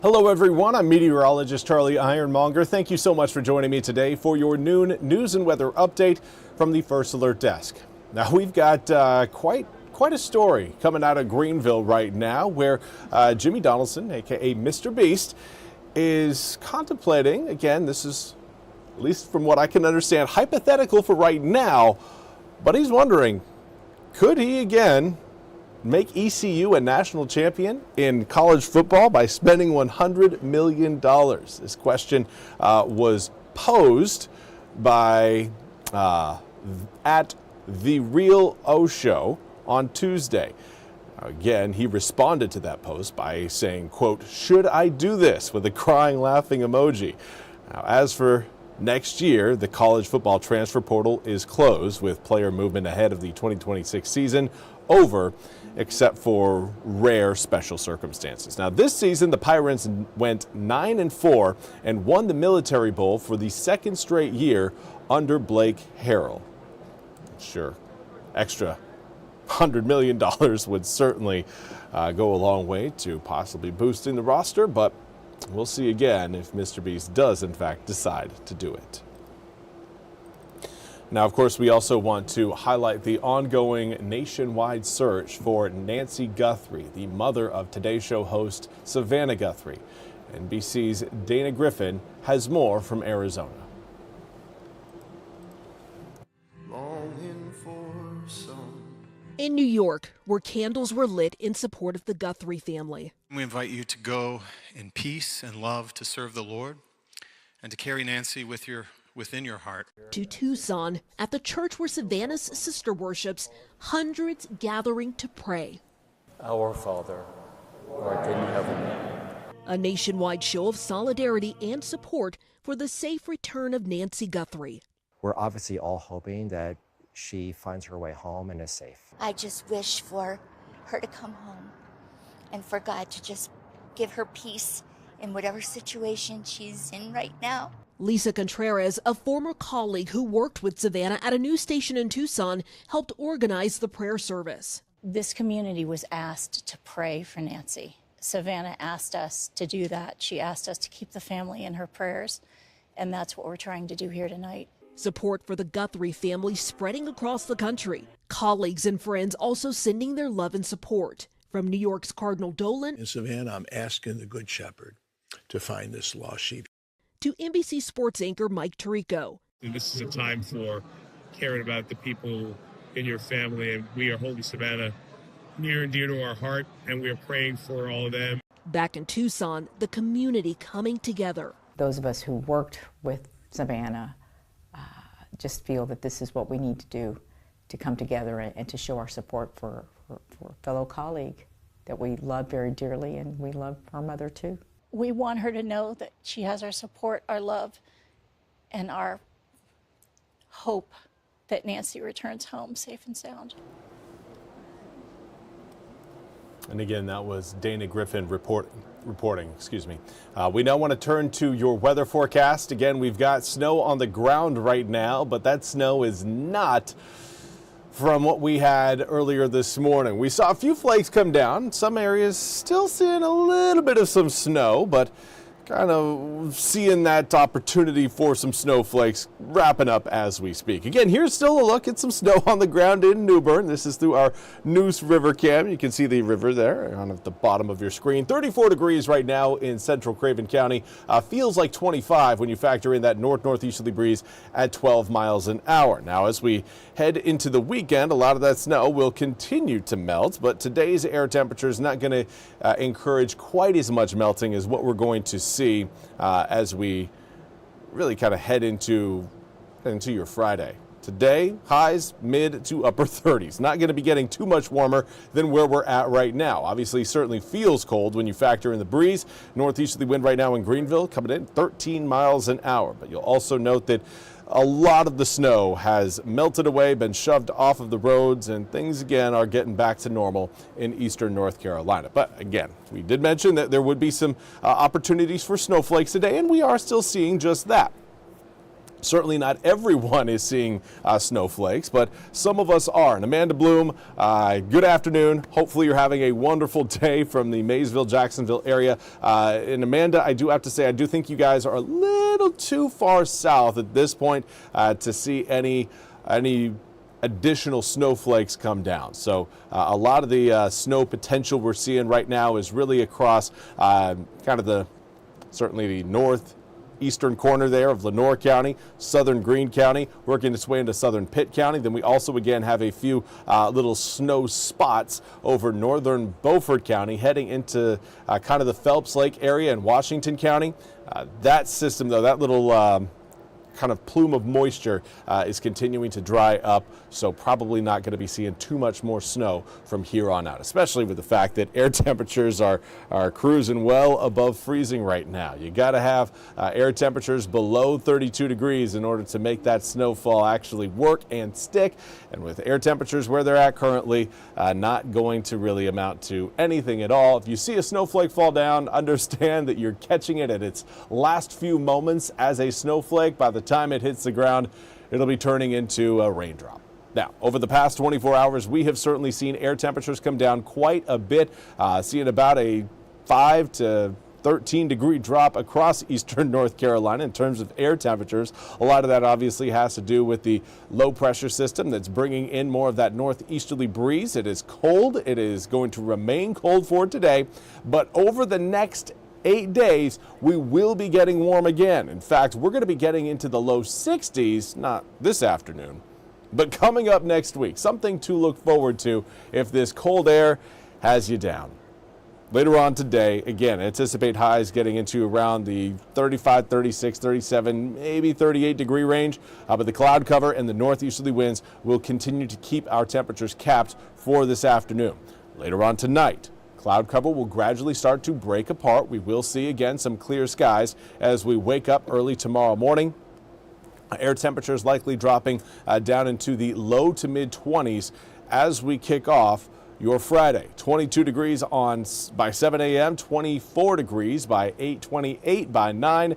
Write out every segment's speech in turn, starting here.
Hello everyone, I'm Meteorologist Charlie Ironmonger. Thank you so much for joining me today for your noon news and weather update from the First Alert Desk. Now we've got quite a story coming out of Greenville right now where Jimmy Donaldson, aka MrBeast, is contemplating, again, this is, at least from what I can understand, hypothetical for right now, but he's wondering, could he again make ECU a national champion in college football by spending $100 million? This question was posed by at The Real O Show on Tuesday. Again, he responded to that post by saying, quote, "Should I do this?" with a crying, laughing emoji. Now, as for next year, the college football transfer portal is closed with player movement ahead of the 2026 season over, except for rare special circumstances. Now, this season, the Pirates went 9-4 and won the Military Bowl for the second straight year under Blake Harrell. Sure, extra $100 million would certainly go a long way to possibly boosting the roster, but we'll see again if MrBeast does, in fact, decide to do it. Now, of course, we also want to highlight the ongoing nationwide search for Nancy Guthrie, the mother of Today Show host Savannah Guthrie. NBC's Dana Griffin has more from Arizona. In New York, where candles were lit in support of the Guthrie family. We invite you to go in peace and love to serve the Lord and to carry Nancy within your heart. To Tucson, at the church where Savannah's sister worships, hundreds gathering to pray. Our Father, who art in heaven. A nationwide show of solidarity and support for the safe return of Nancy Guthrie. We're obviously all hoping that she finds her way home and is safe. I just wish for her to come home and for God to just give her peace in whatever situation she's in right now. Lisa Contreras, a former colleague who worked with Savannah at a news station in Tucson, helped organize the prayer service. This community was asked to pray for Nancy. Savannah asked us to do that. She asked us to keep the family in her prayers, and that's what we're trying to do here tonight. Support for the Guthrie family spreading across the country. Colleagues and friends also sending their love and support. From New York's Cardinal Dolan. In Savannah, I'm asking the Good Shepherd to find this lost sheep. To NBC Sports anchor Mike Tirico. And this is a time for caring about the people in your family, and we are holding Savannah near and dear to our heart, and we are praying for all of them. Back in Tucson, the community coming together. Those of us who worked with Savannah just feel that this is what we need to do to come together and to show our support for a fellow colleague that we love very dearly, and we love our mother too. We want her to know that she has our support, our love, and our hope that Nancy returns home safe and sound. And again, that was Dana Griffin reporting. We now want to turn to your weather forecast. Again, we've got snow on the ground right now, but that snow is not from what we had earlier this morning. We saw a few flakes come down. Some areas still seeing a little bit of some snow, but kind of seeing that opportunity for some snowflakes wrapping up as we speak. Again, here's still a look at some snow on the ground in New Bern. This is through our Neuse River cam. You can see the river there on the bottom of your screen. 34 degrees right now in central Craven County. Feels like 25 when you factor in that northeasterly breeze at 12 miles an hour. Now, as we head into the weekend, a lot of that snow will continue to melt, but today's air temperature is not going to encourage quite as much melting as what we're going to see as we really kind of head into your Friday. Today, highs mid to upper 30s. Not going to be getting too much warmer than where we're at right now. Obviously, certainly feels cold when you factor in the breeze. Northeasterly wind right now in Greenville coming in 13 miles an hour. But you'll also note that a lot of the snow has melted away, been shoved off of the roads, and things again are getting back to normal in eastern North Carolina. But again, we did mention that there would be some opportunities for snowflakes today, and we are still seeing just that. Certainly not everyone is seeing snowflakes, but some of us are. And Amanda Bloom, good afternoon. Hopefully you're having a wonderful day from the Maysville, Jacksonville area. And Amanda, I do have to say, I do think you guys are a little too far south at this point to see any additional snowflakes come down. So a lot of the snow potential we're seeing right now is really across kind of certainly the northeastern corner there of Lenoir County, southern Greene County, working its way into southern Pitt County. Then we also again have a few little snow spots over northern Beaufort County, heading into kind of the Phelps Lake area in Washington County. That system, though, that little kind of plume of moisture is continuing to dry up, so probably not going to be seeing too much more snow from here on out, especially with the fact that air temperatures are cruising well above freezing right now. You got to have air temperatures below 32 degrees in order to make that snowfall actually work and stick, and with air temperatures where they're at currently, not going to really amount to anything at all. If you see a snowflake fall down, understand that you're catching it at its last few moments as a snowflake. By the time it hits the ground, it'll be turning into a raindrop. Now, over the past 24 hours, we have certainly seen air temperatures come down quite a bit, seeing about a 5 to 13 degree drop across eastern North Carolina in terms of air temperatures. A lot of that obviously has to do with the low pressure system that's bringing in more of that northeasterly breeze. It is cold. It is going to remain cold for today, but over the next 8 days, we will be getting warm again. In fact, we're going to be getting into the low 60s, not this afternoon, but coming up next week. Something to look forward to if this cold air has you down. Later on today, again, anticipate highs getting into around the 35, 36, 37, maybe 38 degree range, but the cloud cover and the northeasterly winds will continue to keep our temperatures capped for this afternoon. Later on tonight, cloud cover will gradually start to break apart. We will see again some clear skies as we wake up early tomorrow morning. Air temperatures likely dropping down into the low to mid 20s as we kick off your Friday. 22 degrees by 7 a.m., 24 degrees by 8, 28 by 9.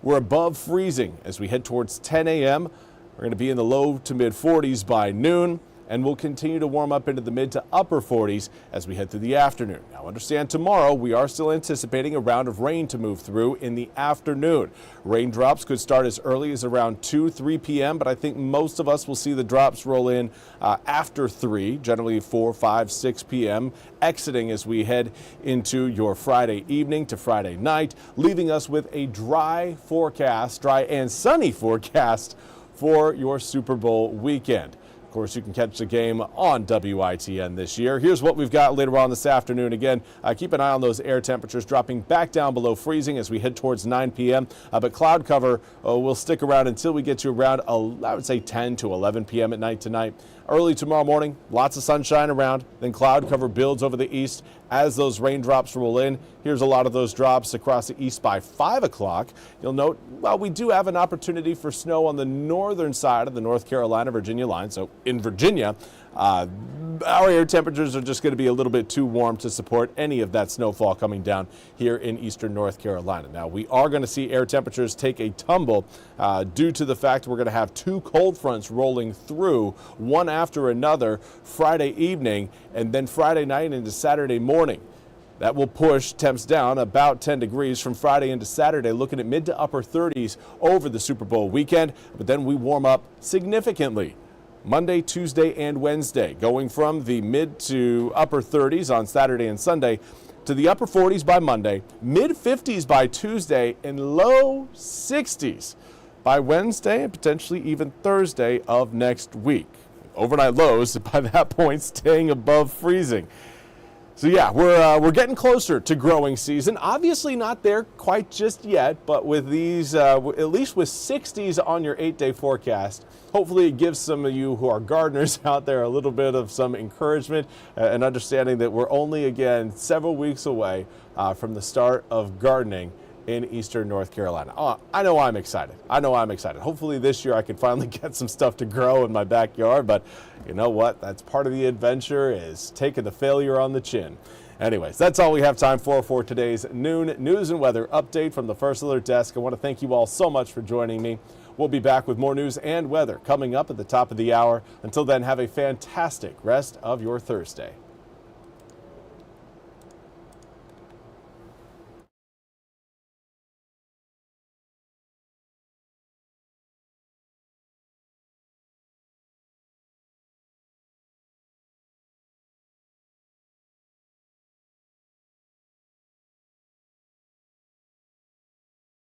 We're above freezing as we head towards 10 a.m. We're going to be in the low to mid 40s by noon, and we'll continue to warm up into the mid to upper 40s as we head through the afternoon. Now understand, tomorrow we are still anticipating a round of rain to move through in the afternoon. Raindrops could start as early as around 2, 3 p.m., but I think most of us will see the drops roll in after 3, generally 4, 5, 6 p.m., exiting as we head into your Friday evening to Friday night, leaving us with a dry and sunny forecast for your Super Bowl weekend. Of course, you can catch the game on WITN this year. Here's what we've got later on this afternoon. Again, keep an eye on those air temperatures dropping back down below freezing as we head towards 9 p.m. But cloud cover will stick around until we get to around, I would say, 10 to 11 p.m. at night tonight. Early tomorrow morning, lots of sunshine around. Then cloud cover builds over the east as those raindrops roll in. Here's a lot of those drops across the east by 5 o'clock. You'll note, well, we do have an opportunity for snow on the northern side of the North Carolina-Virginia line. So in Virginia, our air temperatures are just going to be a little bit too warm to support any of that snowfall coming down here in eastern North Carolina. Now, we are going to see air temperatures take a tumble due to the fact we're going to have 2 cold fronts rolling through, one after another, Friday evening and then Friday night into Saturday morning. That will push temps down about 10 degrees from Friday into Saturday, looking at mid to upper 30s over the Super Bowl weekend. But then we warm up significantly Monday, Tuesday, and Wednesday, going from the mid to upper 30s on Saturday and Sunday to the upper 40s by Monday, mid 50s by Tuesday, and low 60s by Wednesday and potentially even Thursday of next week. Overnight lows by that point staying above freezing. So yeah, we're getting closer to growing season. Obviously not there quite just yet, but with these, at least with 60s on your 8-day forecast, hopefully it gives some of you who are gardeners out there a little bit of some encouragement and understanding that we're only, again, several weeks away from the start of gardening in eastern North Carolina. I know I'm excited. Hopefully this year I can finally get some stuff to grow in my backyard, but you know what? That's part of the adventure, is taking the failure on the chin. Anyways, that's all we have time for today's noon news and weather update from the First Alert Desk. I want to thank you all so much for joining me. We'll be back with more news and weather coming up at the top of the hour. Until then, have a fantastic rest of your Thursday.